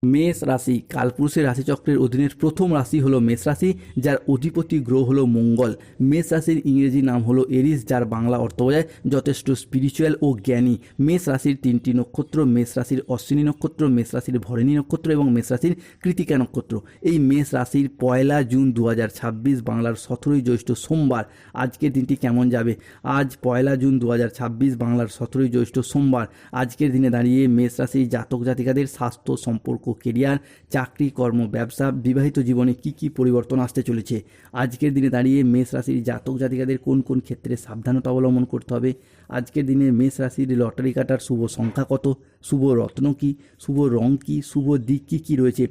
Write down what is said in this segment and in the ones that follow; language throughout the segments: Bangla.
মেষ রাশি কালপুরুষের রাশিচক্রের অধীনের প্রথম রাশি হলো মেষ রাশি, যার অধিপতি গ্রহ হলো মঙ্গল। মেষ রাশির ইংরেজি নাম হলো এরিস, যার বাংলা অর্থ বোঝায় যথেষ্ট স্পিরিচুয়াল ও জ্ঞানী। মেষ রাশির তিনটি নক্ষত্র: মেষ রাশির অশ্বিনী নক্ষত্র, মেষ রাশির ভরণী নক্ষত্র এবং মেষ রাশির কৃতিকা নক্ষত্র। এই মেষ রাশির 1 জুন 2026 বাংলার 17ই জ্যৈষ্ঠ সোমবার। আজকের দিনটি কেমন যাবে? আজ 1 জুন 2026 বাংলার 17ই জ্যৈষ্ঠ সোমবার। আজকের দিনে দাঁড়িয়ে মেষ রাশির জাতক জাতিকাদের স্বাস্থ্য, সম্পর্ক, কেরিয়ার, চাকরি, কর্ম, ব্যবসা, বিবাহিত জীবনে কি কি পরিবর্তন আসতে চলেছে? আজকের দিনে দাঁড়িয়ে মেষ রাশির জাতক জাতিকাদের কোন কোন ক্ষেত্রে সাবধানতা অবলম্বন করতে হবে? আজকের দিনে মেষ রাশির লটারি কাটার শুভ সংখ্যা কত? শুভ রত্ন কি? শুভ রং কি? শুভ দিক কি কি রয়েছে?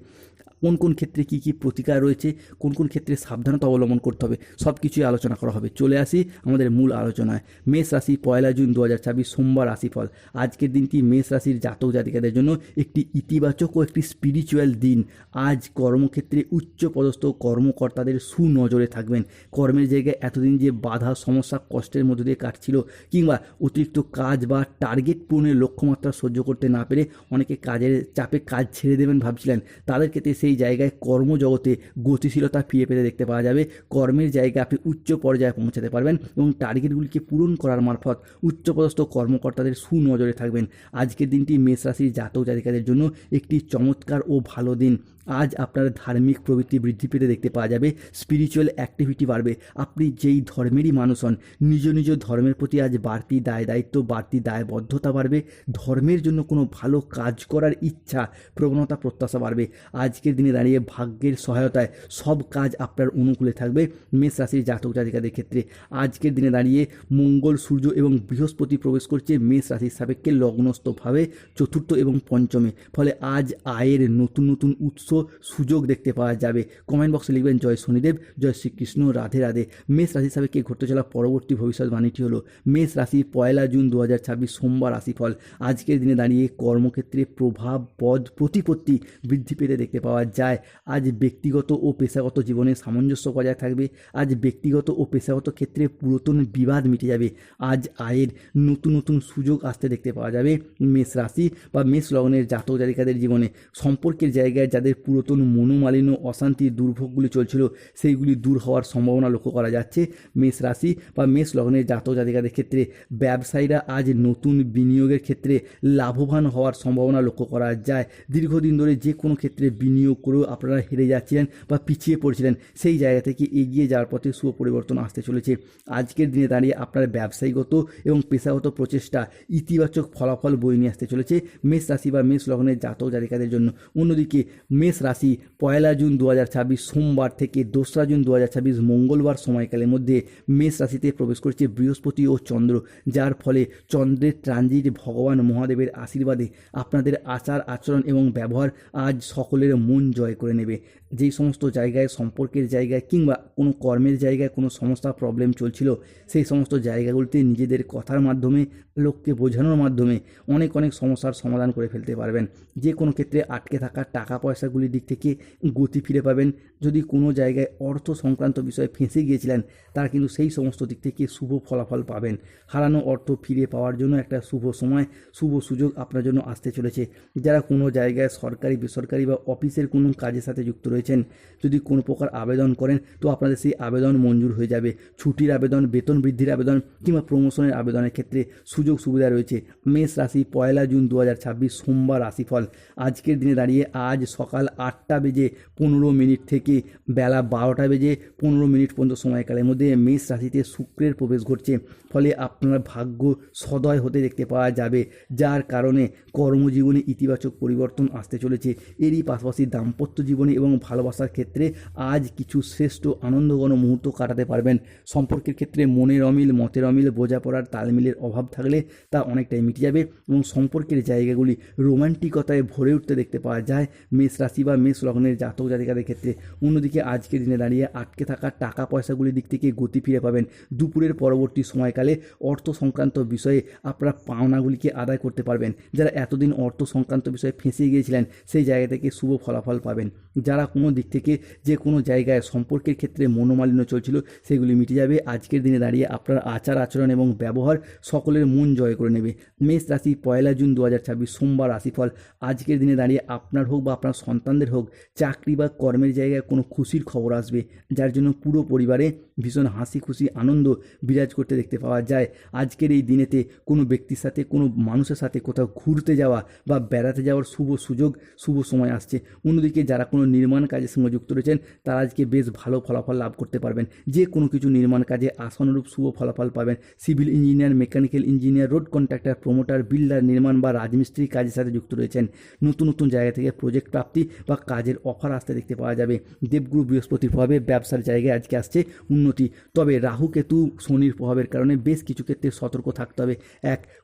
কোন কোন ক্ষেত্রে কি কি প্রতিকার রয়েছে? কোন কোন ক্ষেত্রে সাবধানতা অবলম্বন করতে হবে? সব কিছুই আলোচনা করা হবে। চলে আসি আমাদের মূল আলোচনায়। মেষ রাশি 1 জুন 2026 সোমবার রাশিফল। আজকের দিনটি মেষ রাশির জাতক জাতিকাদের জন্য একটি ইতিবাচক ও একটি স্পিরিচুয়াল দিন। আজ কর্মক্ষেত্রে উচ্চপদস্থ কর্মকর্তাদের সুনজরে থাকবেন। কর্মের জায়গায় এতদিন যে বাধা, সমস্যা, কষ্টের মধ্যে দিয়ে কাটছিল, কিংবা অতিরিক্ত কাজ বা টার্গেট পূরণের লক্ষ্যমাত্রা সহ্য করতে না পেরে অনেকে কাজের চাপে কাজ ছেড়ে দেবেন ভাবছিলেন, তাদের ক্ষেত্রে সেই জায়গায় কর্মজগতে গতিশীলতা ফিরে পেতে দেখতে পাওয়া যাবে। কর্মের জায়গায় আপনি উচ্চ পর্যায়ে পৌঁছাতে পারবেন এবং টার্গেটগুলিকে পূরণ করার মারফত উচ্চপদস্থ কর্মকর্তাদের সুনজরে থাকবেন। আজকের দিনটি মেষ রাশির জাতক জাতিকাদের জন্য একটি চমৎকার ও ভালো দিন। আজ আপনার ধার্মিক প্রবৃত্তি বৃদ্ধি পেতে দেখতে পাওয়া যাবে। স্পিরিচুয়াল অ্যাক্টিভিটি বাড়বে। আপনি যেই ধর্মেরই মানুষ হন, নিজ নিজ ধর্মের প্রতি আজ বাড়তি দায়িত্ব, বাড়তি দায়বদ্ধতা বাড়বে। ধর্মের জন্য কোনো ভালো কাজ করার ইচ্ছা, প্রবণতা, প্রত্যাশা বাড়বে। আজকের দিনে দাঁড়িয়ে ভাগ্যের সহায়তায় সব কাজ আপনার অনুকূলে থাকবে মেষ রাশির জাতক জাতিকাদের ক্ষেত্রে। আজকের দিনে দাঁড়িয়ে মঙ্গল, সূর্য এবং বৃহস্পতি প্রবেশ করছে মেষ রাশির সাপেক্ষে লগ্নস্থভাবে চতুর্থ এবং পঞ্চমে। ফলে আজ আয়ের নতুন নতুন উৎস, সুযোগ দেখতে পাওয়া যাবে। কমেন্ট বক্সে লিখবেন জয় শনিদেব, জয় শ্রীকৃষ্ণ, রাধে রাধে। মেষ রাশির সাপেক্ষে ঘটতে চলা পরবর্তী ভবিষ্যৎবাণীটি হলো মেষ রাশি 1 জুন 2026 সোমবার রাশিফল। আজকের দিনে দাঁড়িয়ে কর্মক্ষেত্রে প্রভাব, পদ, প্রতিপত্তি বৃদ্ধি পেতে দেখতে পাওয়া যায়। আজ ব্যক্তিগত ও পেশাগত জীবনে সামঞ্জস্য বজায় থাকবে। আজ ব্যক্তিগত ও পেশাগত ক্ষেত্রে পুরাতন বিবাদ মিটে যাবে। আজ আয়ের নতুন নতুন সুযোগ আসতে দেখতে পাওয়া যাবে মেষ রাশি বা মেষ লগ্নের জাতক জাতিকাদের জীবনে। সম্পর্কের জায়গায় যাদের পুরাতন মনোমালিন্য, অশান্তি, দুর্ভোগগুলি চলছিল, সেইগুলি দূর হওয়ার সম্ভাবনা লক্ষ্য করা যাচ্ছে মেষ রাশি বা মেষ লগ্নের জাতক জাতিকাদের ক্ষেত্রে। ব্যবসায়ীরা আজ নতুন বিনিয়োগের ক্ষেত্রে লাভবান হওয়ার সম্ভাবনা লক্ষ্য করা যায়। দীর্ঘদিন ধরে যে কোনো ক্ষেত্রে বিনিয়োগ করেও আপনারা হেরে যাচ্ছিলেন বা পিছিয়ে পড়ছিলেন, সেই জায়গা থেকে এগিয়ে যাওয়ার পথে শুভ পরিবর্তন আসতে চলেছে। আজকের দিনে দাঁড়িয়ে আপনার ব্যবসায়িকত এবং পেশাগত প্রচেষ্টা ইতিবাচক ফলাফল বয়ে নিয়ে আসতে চলেছে মেষ রাশি বা মেষ লগ্নের জাতক জাতিকাদের জন্য। অন্যদিকে মেষ রাশি 1 জুন 2026 সোমবার থেকে 2রা জুন 2026 মঙ্গলবার সময়কালের মধ্যে মেষ রাশিতে প্রবেশ করছে বৃহস্পতি ও চন্দ্র, যার ফলে চন্দ্রের ট্রানজিট ভগবান মহাদেবের আশীর্বাদে আপনাদের আচার আচরণ এবং ব্যবহার আজ সকলের মন জয় করে নেবে। যেই সমস্ত জায়গায়, সম্পর্কের জায়গায় কিংবা কোনো কর্মের জায়গায় কোনো সমস্যা, প্রবলেম চলছিল, সেই সমস্ত জায়গাগুলিতে নিজেদের কথার মাধ্যমে, লোককে বোঝানোর মাধ্যমে অনেক অনেক সমস্যার সমাধান করে ফেলতে পারবেন। যে কোনো ক্ষেত্রে আটকে থাকা টাকা পয়সাগুলির দিক থেকে গতি ফিরে পাবেন। যদি কোনো জায়গায় অর্থ সংক্রান্ত বিষয়ে ফেঁসে গিয়েছিলেন, তারা কিন্তু সেই সমস্ত দিক থেকে শুভ ফলাফল পাবেন। হারানো অর্থ ফিরে পাওয়ার জন্য একটা শুভ সময়, শুভ সুযোগ আপনার জন্য আসতে চলেছে। যারা কোনো জায়গায় সরকারি, বেসরকারি বা অফিসের কোনো কাজের সাথে যুক্ত রয়েছেন, যদি কোনো প্রকার আবেদন করেন, তো আপনাদের সেই আবেদন মঞ্জুর হয়ে যাবে। ছুটির আবেদন, বেতন বৃদ্ধির আবেদন কিংবা প্রমোশনের আবেদনের ক্ষেত্রে সুযোগ সুবিধা রয়েছে। মেষ রাশি 1 জুন 2026 সোমবার রাশিফল। আজকের দিনে দাঁড়িয়ে আজ সকাল 8:15 থেকে বেলা 12:15 পর্যন্ত সময়কালের মধ্যে মেষ রাশিতে শুক্রের প্রবেশ ঘটছে। ফলে আপনার ভাগ্য সদয় হতে দেখতে পাওয়া যাবে, যার কারণে কর্মজীবনে ইতিবাচক পরিবর্তন আসতে চলেছে। এরই পাশাপাশি দাম্পত্য জীবনে এবং ভালোবাসার ক্ষেত্রে আজ কিছু শ্রেষ্ঠ আনন্দঘন মুহূর্ত কাটাতে পারবেন। সম্পর্কের ক্ষেত্রে মনের অমিল, মতের অমিল, বোঝাপড়ার তালমিলের অভাব থাকলে তা অনেকটাই মিটে যাবে এবং সম্পর্কের জায়গাগুলি রোমান্টিকতায় ভরে উঠতে দেখতে পাওয়া যায় মেষ রাশি বা মেষ লগ্নের জাতক জাতিকাদের ক্ষেত্রে। অন্যদিকে আজকের দিনে দাঁড়িয়ে আটকে থাকা টাকা পয়সাগুলির দিক থেকে গতি ফিরে পাবেন। দুপুরের পরবর্তী সময়কালে অর্থ সংক্রান্ত বিষয়ে আপনারা পাওনাগুলিকে আদায় করতে পারবেন। যারা এতদিন অর্থ সংক্রান্ত বিষয়ে ফেঁসে গিয়েছিলেন, সেই জায়গা থেকে শুভ ফলাফল পাবেন। যারা কোনো দিক থেকে যে কোনো জায়গায় সম্পর্কের ক্ষেত্রে মনোমালিন্য চলছিল সেগুলি মিটে যাবে। আজকের দিনে দাঁড়িয়ে আপনার আচার আচরণ এবং ব্যবহার সকলের মন জয় করে নেবে। মেষ রাশি 1 জুন 2026 সোমবার রাশিফল। আজকের দিনে দাঁড়িয়ে আপনার হোক বা আপনার সন্তানদের হোক চাকরি বা কর্মের জায়গায় কোনো খুশির খবর আসবে, যার জন্য পুরো পরিবারে ভীষণ হাসি খুশি আনন্দ বিরাজ করতে দেখতে পাওয়া যায়। আজকের এই দিনেতে কোনো ব্যক্তির সাথে কোনো মানুষের সাথে কোথাও ঘুরতে যাওয়া বা বেড়াতে যাওয়ার শুভ সুযোগ শুভ সময় আসছে। অন্যদিকে যারা কোনো নির্মাণ কাজের সঙ্গে যুক্ত রয়েছেন তারা আজকে বেশ ভালো ফলাফল লাভ করতে পারবেন। যে কোনো কিছু নির্মাণ কাজে আশানুরূপ শুভ ফলাফল পাবেন। Civil engineer, mechanical engineer, road contractor, promoter, builder, নির্মাণ বা রাজমিস্ত্রি কাজের সাথে যুক্ত রয়েছেন নতুন নতুন জায়গা থেকে প্রজেক্ট প্রাপ্তি বা কাজের অফার আসতে দেখতে পাওয়া যাবে। দেবগুরু বৃহস্পতির প্রভাবে ব্যবসার জায়গায় আজকে আসছে উন্নতি। তবে রাহু কেতু শনির প্রভাবের কারণে বেশ কিছু ক্ষেত্রে সতর্ক থাকতে হবে।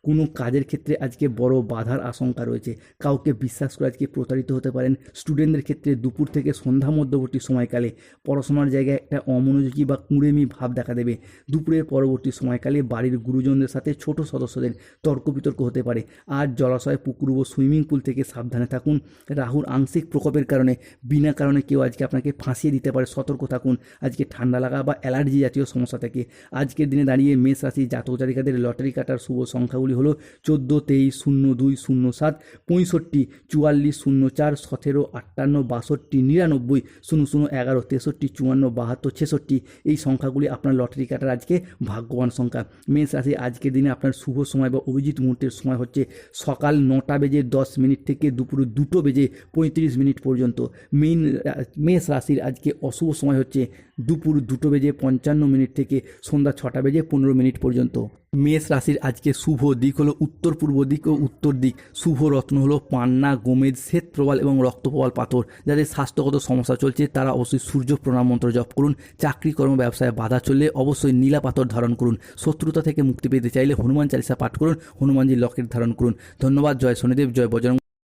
কোনো কাজের ক্ষেত্রে আজকে বড় বাধার আশঙ্কা রয়েছে। কাউকে বিশ্বাস করে আজকে প্রতারিত হতে পারেন। স্টুডেন্টদের ক্ষেত্রে দুপুর থেকে সন্ধ্যা মধ্যবর্তী সময়কালে পড়াশোনার জায়গায় একটা অমনোযোগী বা কুঁড়েমি ভাব দেখা দেবে। দুপুরের পরবর্তী সময়কালে বাড়ির গুরুজনদের সাথে ছোট সদস্যদের তর্ক বিতর্ক হতে পারে। আর জলাশয়, পুকুর ও সুইমিং পুল থেকে সাবধানে থাকুন। রাহুর আংশিক প্রকোপের কারণে বিনা কারণে কেউ আজকে আপনাকে ফাঁসিয়ে দিতে পারে, সতর্ক থাকুন। আজকে ঠান্ডা লাগা বা অ্যালার্জি জাতীয় সমস্যা থেকে আজকের দিনে দাঁড়িয়ে মেষ রাশি জাতক জাতিকাদের লটারি কাটার শুভ সংখ্যাগুলি হলো 14, 23, 02, 07, 65, 44, 04, 17, 58, 62, 99, 00, 11, 63, 54, 72, 66 এই সংখ্যাগুলি আপনার লটারি কাটার আজকে ভাগ্যবান সংখ্যা। মেষ রাশি আজকের দিনে আপনার শুভ সময় বা অভিজিৎ মুহূর্তের সময় হচ্ছে সকাল 9:10 থেকে দুপুর 2:35 পর্যন্ত। মেষ রাশির আজকে অশুভ সময় হচ্ছে দুপুর 2:55 থেকে সন্ধ্যা 6:15 পর্যন্ত। মেষ রাশির আজকে শুভ দিক হলো উত্তর পূর্ব দিক ও উত্তর দিক। শুভ রত্ন হলো পান্না, গোমেদ, শ্বেত প্রবাল এবং রক্তপ্রবাল পাথর। যাদের স্বাস্থ্যগত সমস্যা চলছে তারা অবশ্যই সূর্য প্রণাম মন্ত্র জপ করুন। চাকরি কর্ম ব্যবসায় বাধা চললে অবশ্যই নীলা পাথর ধারণ করুন। শত্রুতা থেকে মুক্তি পেতে চাইলে হনুমান চালিসা পাঠ করুন। হনুমানজির লকেট ধারণ করুন। ধন্যবাদ। জয় শনিদেব, জয় বজরং।